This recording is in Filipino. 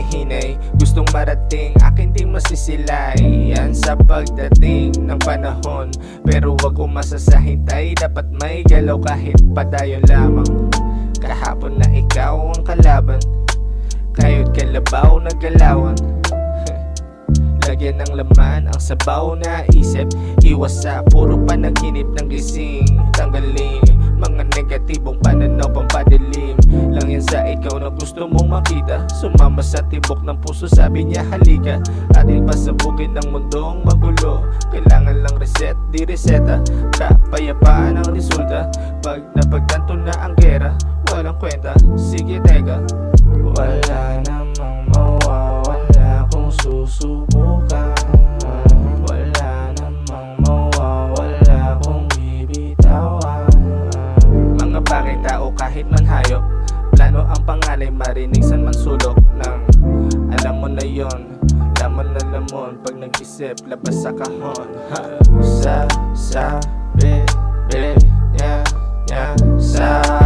hinihinay, gustong marating, akin di masisilay. Yan sa pagdating ng panahon, pero wag umasa sa hintay. Dapat may galaw kahit padayon lamang. Kahapon na ikaw ang kalaban, kayo't kalabaw na galawan. Lagyan ng laman ang sabaw na isip, iwas sa puro panaginip ng gising. Tanggalin mga negatibong pananaw pampadilim. Lang yan sa ikaw na gusto mong makita. Sumama sa tibok ng puso, sabi niya halika. Ating pasabugin ng mundong magulo. Kailangan lang reset, di reseta. Kapayapaan ang resulta. Pag napagtanto na ang gera, walang kwenta, sige teka. Wala namang mawawala kung susubukan. Wala namang mawawala kung bibitawan. Mga bagay tao kahit man hayop, plano ang panganay marinig san man sulok ng alam mo na yon. Lamon na lamon pag nag-isip labas sa kahon. Sabi niya sa